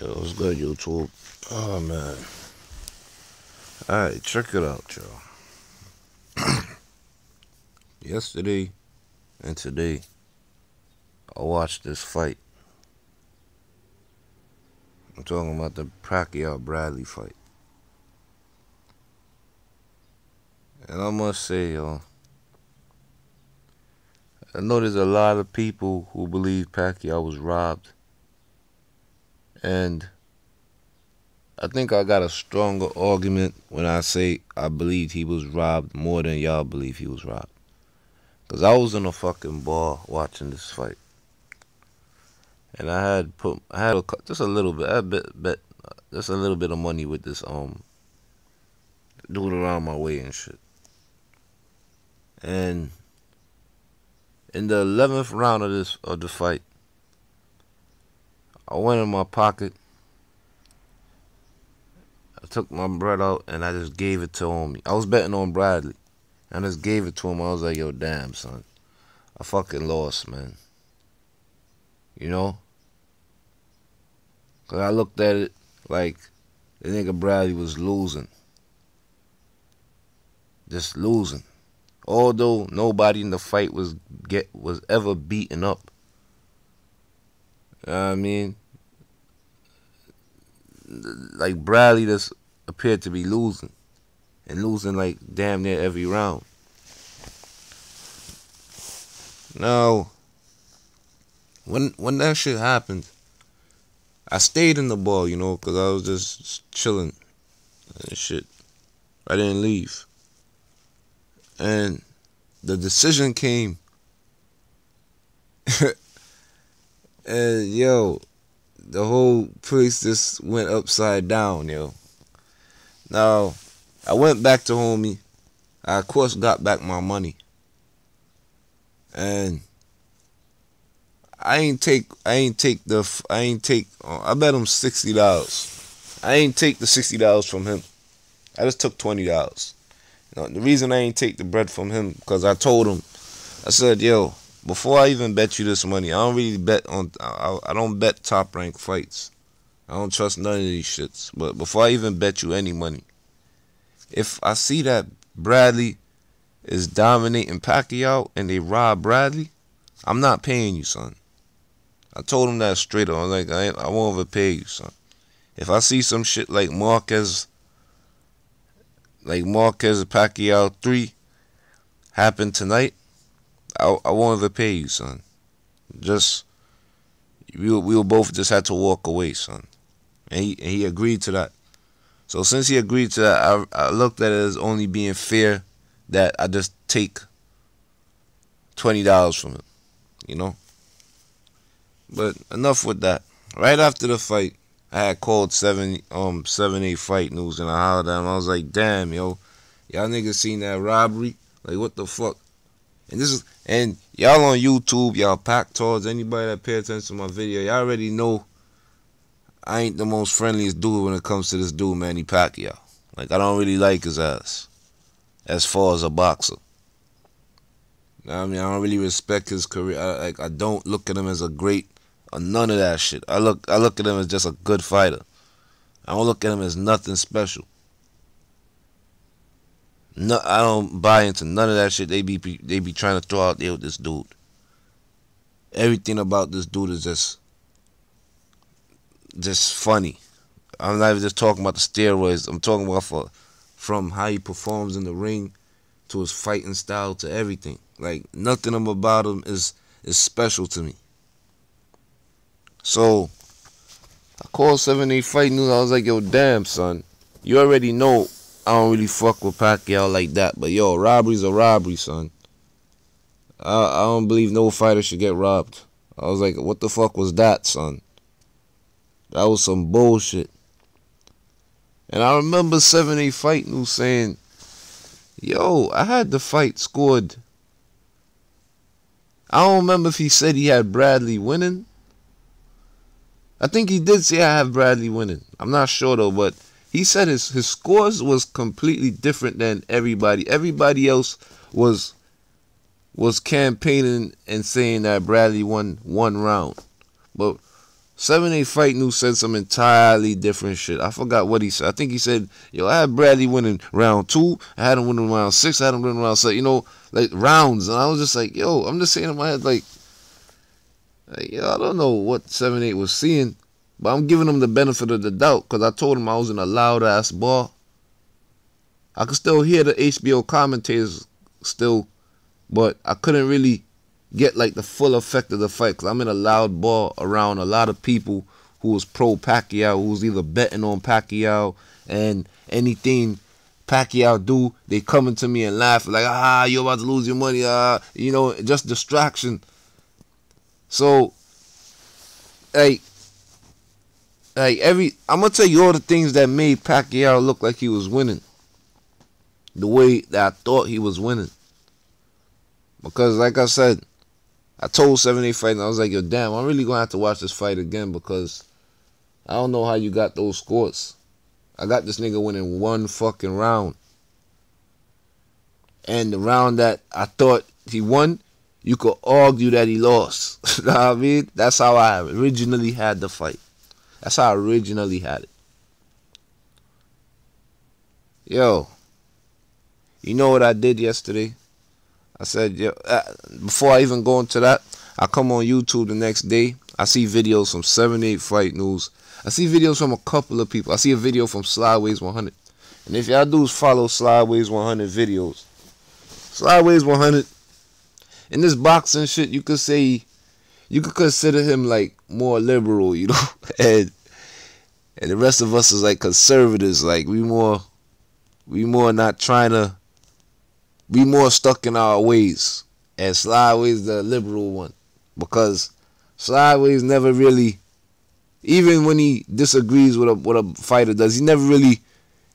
Yo, what's good, YouTube? Oh, man. Alright, check it out, y'all. Yesterday and today, I watched this fight. I'm talking about the Pacquiao-Bradley fight. And I must say, yo, I know there's a lot of people who believe Pacquiao was robbed. And I think I got a stronger argument when I say I believe he was robbed more than y'all believe he was robbed. Because I was in a fucking bar watching this fight. And I had just a little bit, just a little bit of money with this dude around my way and shit. And in the 11th round of the fight, I went in my pocket. I took my bread out and I just gave it to homie. I was betting on Bradley. I just gave it to him. I was like, yo, damn, son. I fucking lost, man. You know? Because I looked at it like the nigga Bradley was losing. Just losing. Although nobody in the fight was ever beaten up. You know what I mean? Like Bradley just appeared to be losing. And losing like damn near every round. Now, when that shit happened, I stayed in the bar, you know, because I was just chilling and shit. I didn't leave. And the decision came. And, yo, the whole place just went upside down, yo. Now, I went back to homie. I, of course, got back my money. And I bet him $60. I ain't take the $60 from him. I just took $20. You know, the reason I ain't take the bread from him, because I told him, I said, yo, before I even bet you this money, I don't really bet on, I don't bet top rank fights. I don't trust none of these shits. But before I even bet you any money, if I see that Bradley is dominating Pacquiao and they rob Bradley, I'm not paying you, son. I told him that straight up. I was like, I won't overpay you, son. If I see some shit like Marquez Pacquiao 3 happen tonight, I won't overpay you, son. Just we'll both just have to walk away, son. And he agreed to that. So since he agreed to that, I looked at it as only being fair that I just take $20 from him, you know. But enough with that. Right after the fight, I had called 7-8 Fight News and I hollered at him. I was like, damn, yo, y'all niggas seen that robbery? Like, what the fuck? And y'all on YouTube, y'all pack towards anybody that pay attention to my video, y'all already know I ain't the most friendliest dude when it comes to this dude, Manny Pacquiao. Like, I don't really like his ass as far as a boxer. I mean, I don't really respect his career. I don't look at him as a great or none of that shit. I look at him as just a good fighter. I don't look at him as nothing special. No, I don't buy into none of that shit they be trying to throw out there with this dude. Everything about this dude is just funny. I'm not even just talking about the steroids. I'm talking about from how he performs in the ring to his fighting style to everything. Like, nothing about him is special to me. So I called 7-8 Fight News. I was like, yo, damn, son. You already know I don't really fuck with Pacquiao like that. But, yo, robbery's a robbery, son. I don't believe no fighter should get robbed. I was like, what the fuck was that, son? That was some bullshit. And I remember 7-8 Fight News saying, yo, I had the fight scored. I don't remember if he said he had Bradley winning. I think he did say I have Bradley winning. I'm not sure though, but he said his scores was completely different than everybody. Everybody else was campaigning and saying that Bradley won one round. But 7-8 Fight News said some entirely different shit. I forgot what he said. I think he said, yo, I had Bradley winning round 2. I had him winning round 6. I had him winning round 7. You know, like rounds. And I was just like, yo, I'm just saying in my head, like yo, I don't know what 7-8 was seeing. But I'm giving him the benefit of the doubt because I told him I was in a loud-ass bar. I could still hear the HBO commentators still, but I couldn't really get like the full effect of the fight because I'm in a loud bar around a lot of people who was pro Pacquiao, who was either betting on Pacquiao, and anything Pacquiao do, they coming to me and laugh like, you're about to lose your money, you know, just distraction. So, I'm gonna tell you all the things that made Pacquiao look like he was winning, the way that I thought he was winning. Because like I said, I told 7-8 Fight, and I was like, yo, damn, I'm really going to have to watch this fight again because I don't know how you got those scores. I got this nigga winning one fucking round. And the round that I thought he won, you could argue that he lost. You know what I mean? That's how I originally had the fight. That's how I originally had it. Yo, you know what I did yesterday? I said, yo, before I even go into that, I come on YouTube the next day. I see videos from 7-8 Fight News. I see videos from a couple of people. I see a video from Slideways 100. And if y'all dudes follow Slideways 100 videos, Slideways 100, in this boxing shit, you could say, you could consider him like more liberal, you know? and the rest of us is like conservatives. Like we more not trying to, we more stuck in our ways, and Slideways the liberal one, because Slideways never really, even when he disagrees with what a fighter does, he never really,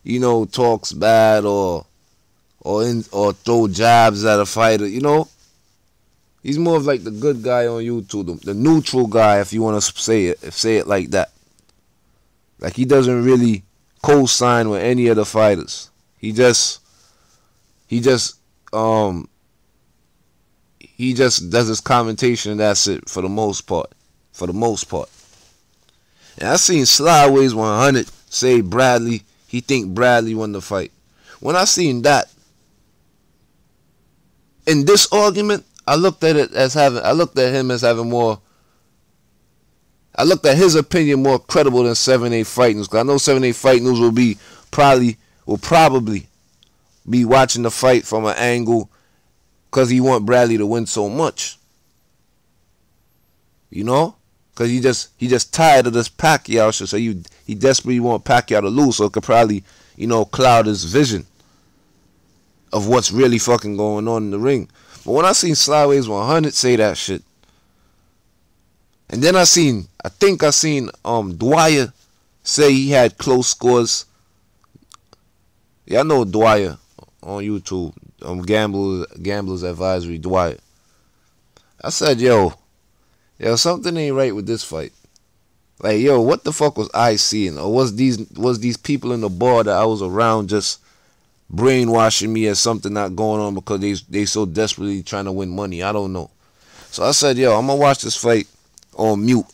you know, talks bad or throw jabs at a fighter. You know, he's more of like the good guy on YouTube, the neutral guy, if you want to say it like that. Like he doesn't really co-sign with any of the fighters. He just does his commentation and that's it for the most part. And I seen Slideways 100 say Bradley, he think Bradley won the fight. When I seen that, in this argument, I looked at him as having more, I looked at his opinion more credible than 7-8 Fight News. Because I know 7-8 Fight News will probably be watching the fight from an angle because he want Bradley to win so much. You know? Because he just tired of this Pacquiao shit. So he desperately want Pacquiao to lose, so it could probably, you know, cloud his vision of what's really fucking going on in the ring. But when I seen Slideways 100 say that shit, and then I think I seen Dwyer say he had close scores. Yeah, I know Dwyer on YouTube. Gamblers Advisory, Dwyer. I said, yo, something ain't right with this fight. Like, yo, what the fuck was I seeing? Or was these people in the bar that I was around just brainwashing me as something not going on because they so desperately trying to win money? I don't know. So I said, yo, I'm gonna watch this fight on mute.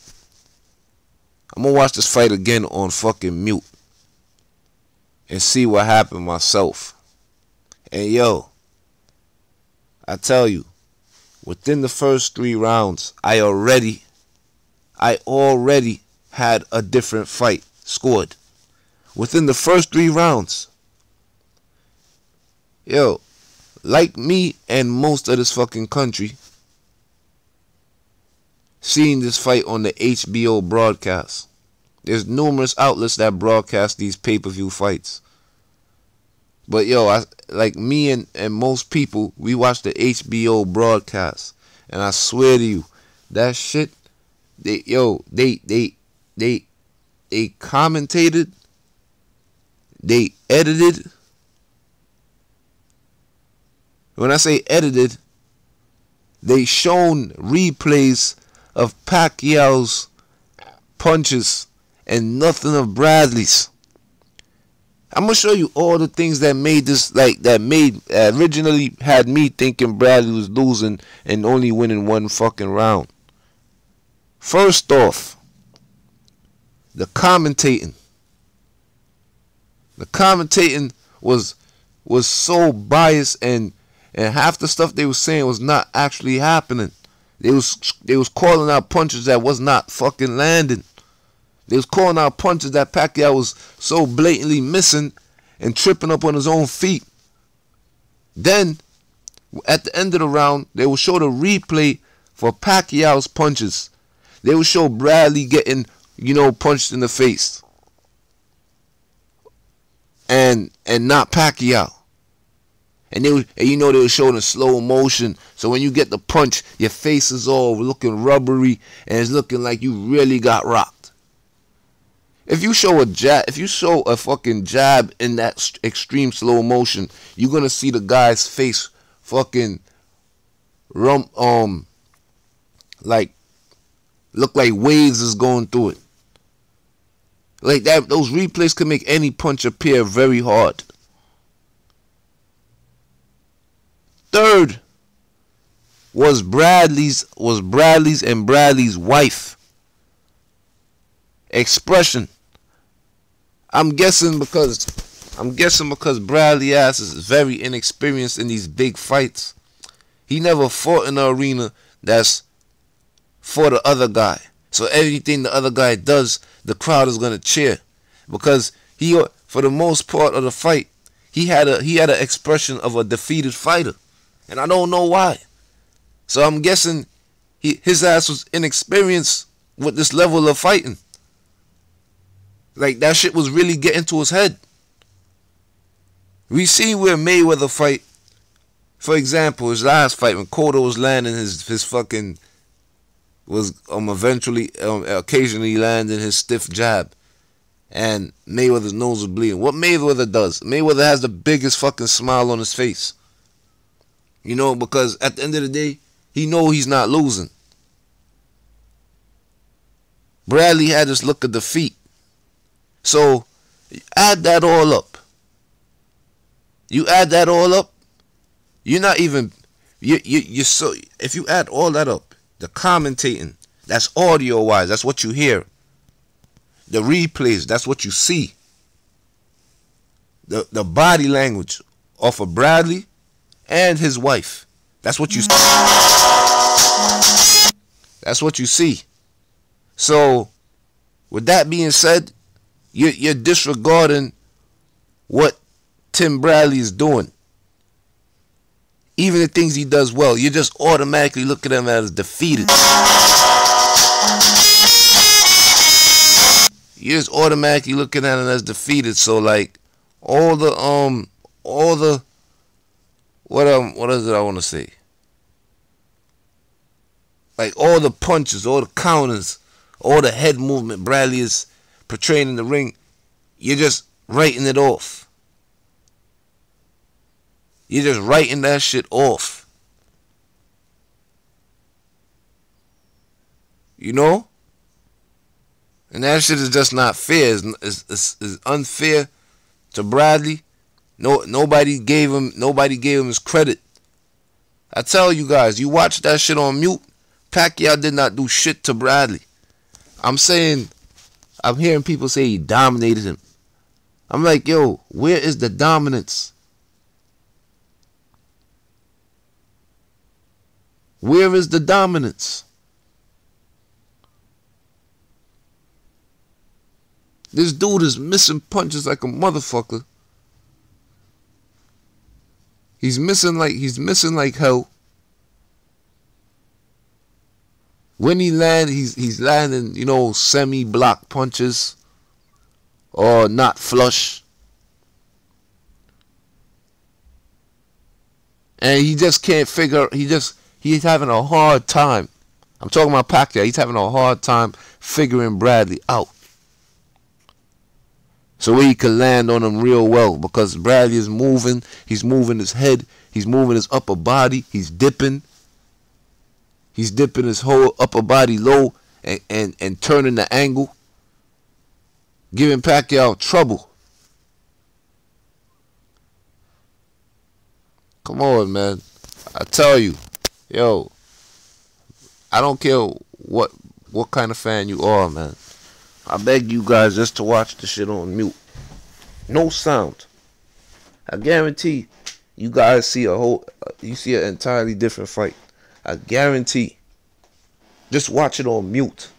I'm gonna watch this fight again on fucking mute and see what happened myself. And yo, I tell you, within the first 3 rounds, I already had a different fight scored. Within the first 3 rounds. Yo, like me and most of this fucking country, seeing this fight on the HBO broadcast. There's numerous outlets that broadcast these pay-per-view fights. But yo, like me and most people, we watch the HBO broadcast. And I swear to you, that shit, they commentated, they edited. When I say edited, they shown replays of Pacquiao's punches and nothing of Bradley's. I'm gonna show you all the things that made this, originally had me thinking Bradley was losing and only winning one fucking round. First off, the commentating. The commentating was so biased, and half the stuff they was saying was not actually happening. They was calling out punches that was not fucking landing. They was calling out punches that Pacquiao was so blatantly missing and tripping up on his own feet. Then, at the end of the round, they will show the replay for Pacquiao's punches. They will show Bradley getting, punched in the face. And not Pacquiao. And they were showing in slow motion. So when you get the punch, your face is all looking rubbery and it's looking like you really got rocked. If you show a fucking jab in that extreme slow motion, you're gonna see the guy's face fucking like look like waves is going through it. Like that, those replays can make any punch appear very hard. Third was Bradley's and Bradley's wife expression. I'm guessing because Bradley ass is very inexperienced in these big fights. He never fought in an arena that's for the other guy. So everything the other guy does, the crowd is gonna cheer, because he, for the most part of the fight, he had an expression of a defeated fighter, and I don't know why. So I'm guessing his ass was inexperienced with this level of fighting. Like that shit was really getting to his head. We see where Mayweather fight, for example, his last fight when Cotto was landing his fucking was occasionally landing his stiff jab, and Mayweather's nose was bleeding. What Mayweather does? Mayweather has the biggest fucking smile on his face. Because at the end of the day, he know he's not losing. Bradley had this look of defeat. So add that all up. You add that all up, you're not even you're so, if you add all that up, the commentating, that's audio wise, that's what you hear. The replays, that's what you see. The body language off of Bradley and his wife, that's what you see. That's what you see. So with that being said, you're disregarding what Tim Bradley is doing. Even the things he does well, you just automatically look at him as defeated. You're just automatically looking at him as defeated. So like all the what is it I want to say? Like all the punches, all the counters, all the head movement Bradley is portraying in the ring, you're just writing it off. You're just writing that shit off. And that shit is just not fair. It's unfair to Bradley. Nobody gave him his credit. I tell you guys, you watch that shit on mute. Pacquiao did not do shit to Bradley. I'm hearing people say he dominated him. I'm like, yo, where is the dominance? Where is the dominance? This dude is missing punches like a motherfucker. He's missing like hell. When he lands, he's landing, semi-block punches or not flush. And he just can't figure, he's having a hard time. I'm talking about Pacquiao. He's having a hard time figuring Bradley out. So he can land on him real well, because Bradley is moving. He's moving his head. He's moving his upper body. He's dipping. He's dipping his whole upper body low and turning the angle, giving Pacquiao trouble. Come on, man. I tell you, yo, I don't care what kind of fan you are, man. I beg you guys just to watch the shit on mute. No sound. I guarantee you guys see you see an entirely different fight. I guarantee. Just watch it on mute.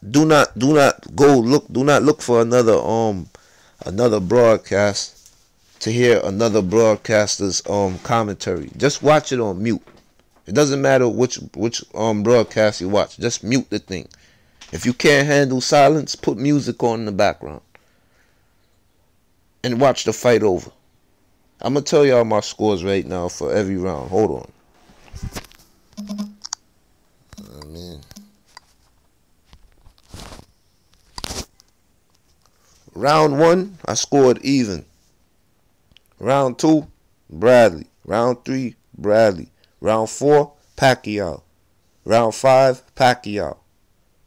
Do not go look. Do not look for another broadcast to hear another broadcaster's commentary. Just watch it on mute. It doesn't matter which broadcast you watch. Just mute the thing. If you can't handle silence, put music on in the background and watch the fight over. I'm gonna tell y'all my scores right now for every round. Hold on. Round 1, I scored even. Round 2, Bradley. Round 3, Bradley. Round 4, Pacquiao. Round 5, Pacquiao.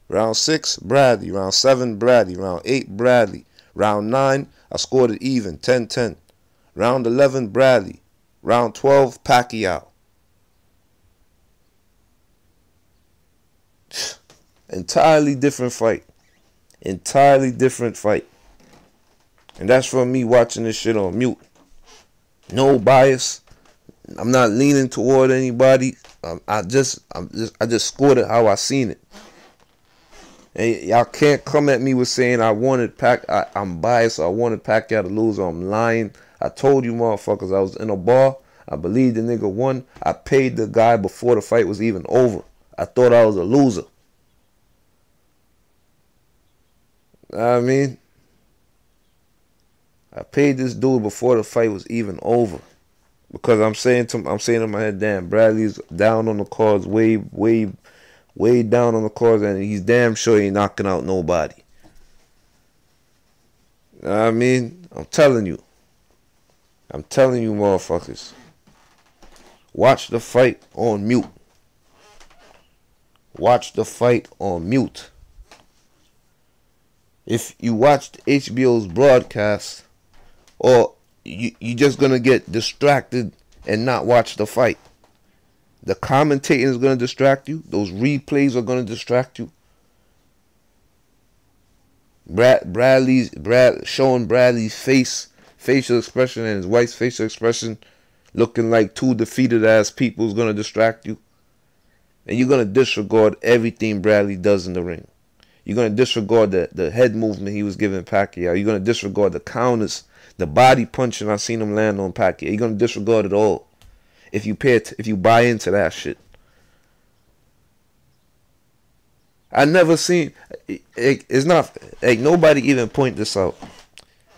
Round 6, Bradley. Round 7, Bradley. Round 8, Bradley. Round 9, I scored it even, 10-10. Round 11, Bradley. Round 12, Pacquiao. Entirely different fight. Entirely different fight. And that's from me watching this shit on mute. No bias. I'm not leaning toward anybody. I just scored it how I seen it. And y'all can't come at me with saying I wanted I'm biased or I wanted Pacquiao to lose or I'm lying. I told you motherfuckers I was in a bar. I believed the nigga won. I paid the guy before the fight was even over. I thought I was a loser. I mean, I paid this dude before the fight was even over. Because I'm saying in my head, damn, Bradley's down on the cards, way down on the cards, and he's damn sure he ain't knocking out nobody. I mean, I'm telling you, motherfuckers, watch the fight on mute. Watch the fight on mute. If you watched HBO's broadcast, or you just gonna get distracted and not watch the fight. The commentating is gonna distract you. Those replays are gonna distract you. Showing Bradley's facial expression and his wife's facial expression looking like two defeated ass people is gonna distract you. And you're gonna disregard everything Bradley does in the ring. You're going to disregard the head movement he was giving Pacquiao. You're going to disregard the counters, the body punching I seen him land on Pacquiao. You're going to disregard it all if you buy into that shit. I never seen it's not like nobody even point this out.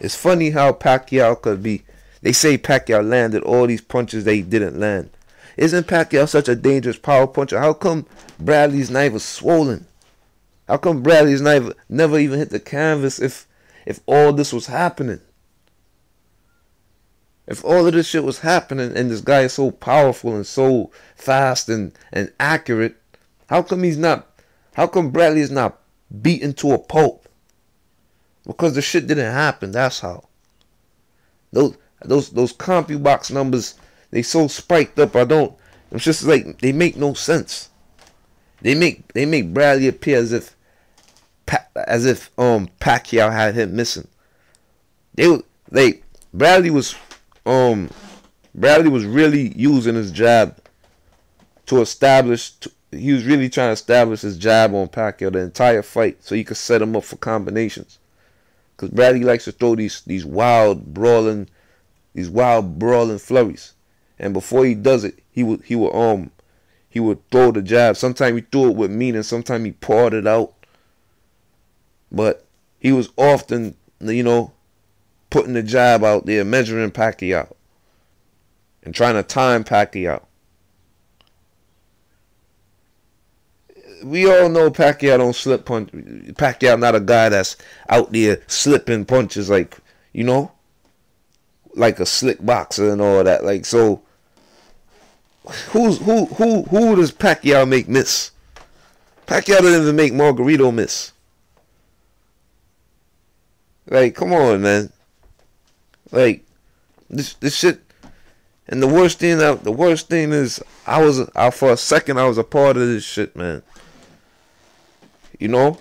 It's funny how Pacquiao could be. They say Pacquiao landed all these punches they didn't land. Isn't Pacquiao such a dangerous power puncher? How come Bradley's knife was swollen? How come Bradley's never even hit the canvas if all this was happening? If all of this shit was happening and this guy is so powerful and so fast and accurate, how come Bradley is not beaten to a pulp? Because the shit didn't happen, that's how. Those CompuBox numbers, they so spiked up, it's just like they make no sense. They make Bradley appear as if Pacquiao had him missing. Bradley was really using his jab to establish. He was really trying to establish his jab on Pacquiao the entire fight, so he could set him up for combinations. Because Bradley likes to throw these wild brawling flurries, and before he does it, he would throw the jab. Sometimes he threw it with meaning, sometimes he poured it out. But he was often, putting the jab out there, measuring Pacquiao and trying to time Pacquiao. We all know Pacquiao don't slip punch. Pacquiao not a guy that's out there slipping punches like a slick boxer and all that. Like, so who does Pacquiao make miss? Pacquiao doesn't even make Margarito miss. Like, come on, man. Like, this shit. And the worst thing is, for a second I was a part of this shit, man. You know?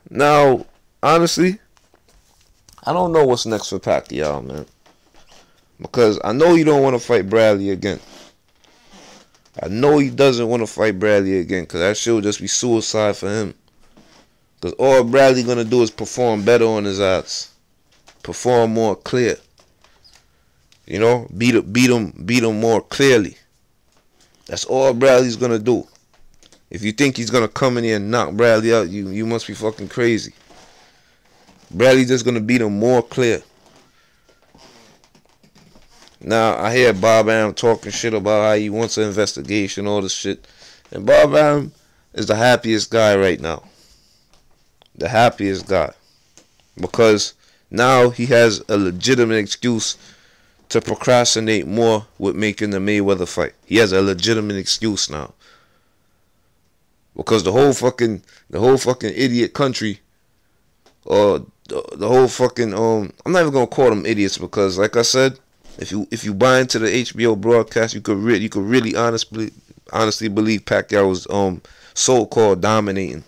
Now, honestly, I don't know what's next for Pacquiao, man. Because I know he don't want to fight Bradley again. I know he doesn't want to fight Bradley again, because that shit would just be suicide for him. Because all Bradley going to do is perform better on his odds. Perform more clear. You know? Beat him more clearly. That's all Bradley's going to do. If you think he's going to come in here and knock Bradley out, you must be fucking crazy. Bradley's just going to beat him more clear. Now, I hear Bob Arum talking shit about how he wants an investigation, all this shit. And Bob Arum is the happiest guy right now. The happiest guy. Because now he has a legitimate excuse to procrastinate more with making the Mayweather fight. He has a legitimate excuse now. Because the whole fucking idiot country, or the whole fucking I'm not even gonna call them idiots, because like I said, if you buy into the HBO broadcast, you could really honestly believe Pacquiao was so-called dominating.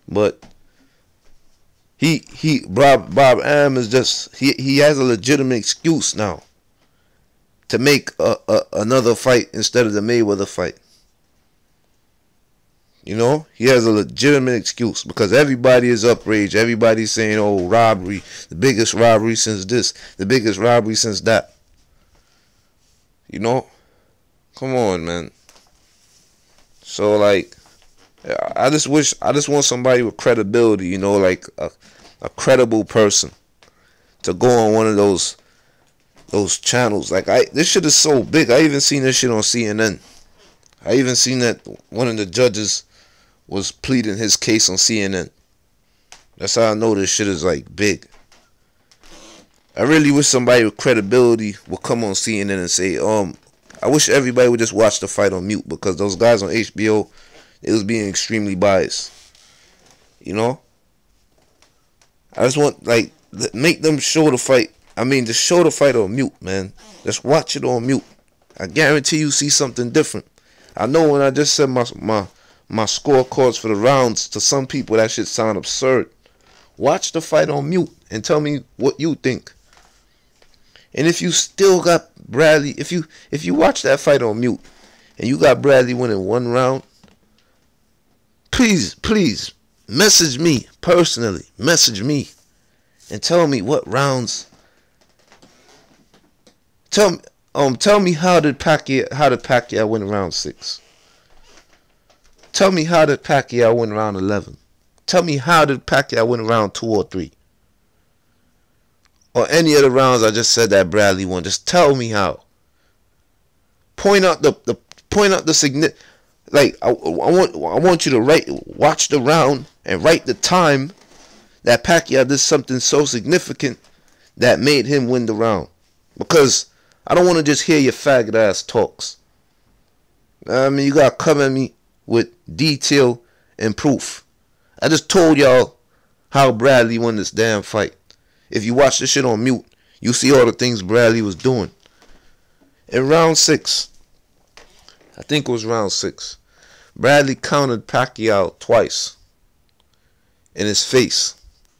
But Bob Arum is just he has a legitimate excuse now to make another fight instead of the Mayweather fight. You know, he has a legitimate excuse because everybody is outraged. Everybody's saying, "Oh, robbery, the biggest robbery since this, the biggest robbery since that." You know, come on, man. So like, I just want somebody with credibility. You know, like a credible person to go on one of those channels. Like this shit is so big. I even seen this shit on CNN. I even seen that one of the judges was pleading his case on CNN. That's how I know this shit is like big. I really wish somebody with credibility would come on CNN and say, I wish everybody would just watch the fight on mute, because those guys on HBO, it was being extremely biased. You know? I just want, like, make them show the fight. I mean, just show the fight on mute, man. Just watch it on mute. I guarantee you see something different. I know when I just said my scorecards for the rounds, to some people that shit sound absurd. Watch the fight on mute and tell me what you think. And if you still got Bradley, if you watch that fight on mute and you got Bradley winning one round, please message me personally. Message me and tell me what rounds. Tell me how did Pacquiao win round 6? Tell me how did Pacquiao win round 11? Tell me how did Pacquiao win round 2 or 3? Or any of the rounds I just said that Bradley won. Just tell me how. Point out the significant. Like I want you to watch the round and write the time that Pacquiao did something so significant that made him win the round. Because I don't want to just hear your faggot ass talks. I mean, you gotta come at me with detail and proof. I just told y'all how Bradley won this damn fight. If you watch this shit on mute, you see all the things Bradley was doing. In round 6, I think it was round 6, Bradley countered Pacquiao twice in his face,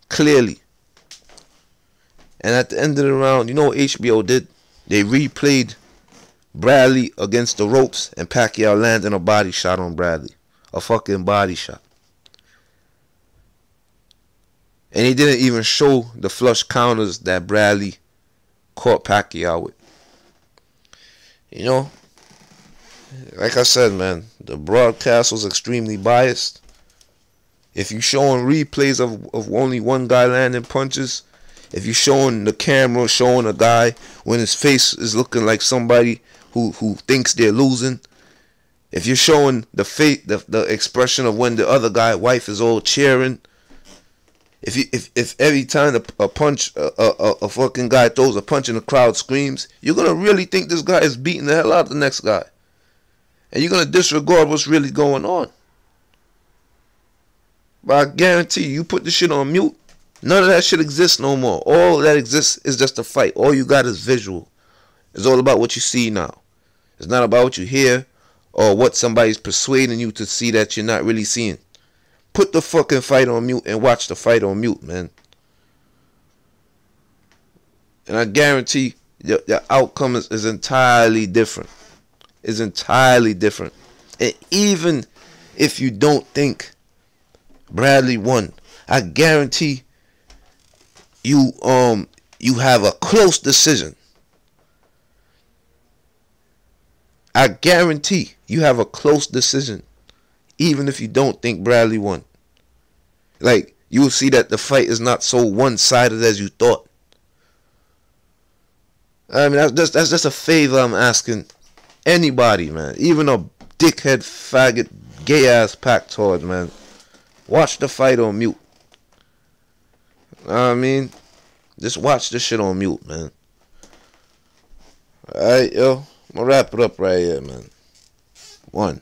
clearly. And at the end of the round, you know what HBO did? They replayed Bradley against the ropes and Pacquiao landing a body shot on Bradley. A fucking body shot. And he didn't even show the flush counters that Bradley caught Pacquiao with. You know, like I said, man, the broadcast was extremely biased. If you're showing replays of only one guy landing punches, if you're showing the camera showing a guy when his face is looking like somebody who thinks they're losing, if you're showing the expression of when the other guy wife is all cheering, if every time a fucking guy throws a punch and the crowd screams, you're gonna really think this guy is beating the hell out of the next guy, and you're gonna disregard what's really going on. But I guarantee you put this shit on mute, none of that shit exists no more. All that exists is just a fight. All you got is visual. It's all about what you see now. It's not about what you hear or what somebody's persuading you to see that you're not really seeing. Put the fucking fight on mute and watch the fight on mute, man. And I guarantee your outcome is entirely different. It's entirely different. And even if you don't think Bradley won, I guarantee you have a close decision. I guarantee you have a close decision, even if you don't think Bradley won. Like, you will see that the fight is not so one-sided as you thought. I mean, that's just a favor I'm asking anybody, man. Even a dickhead, faggot, gay-ass pactard, man. Watch the fight on mute. You know what I mean? Just watch this shit on mute, man. Alright, yo. I'm gonna wrap it up right here, man. 1.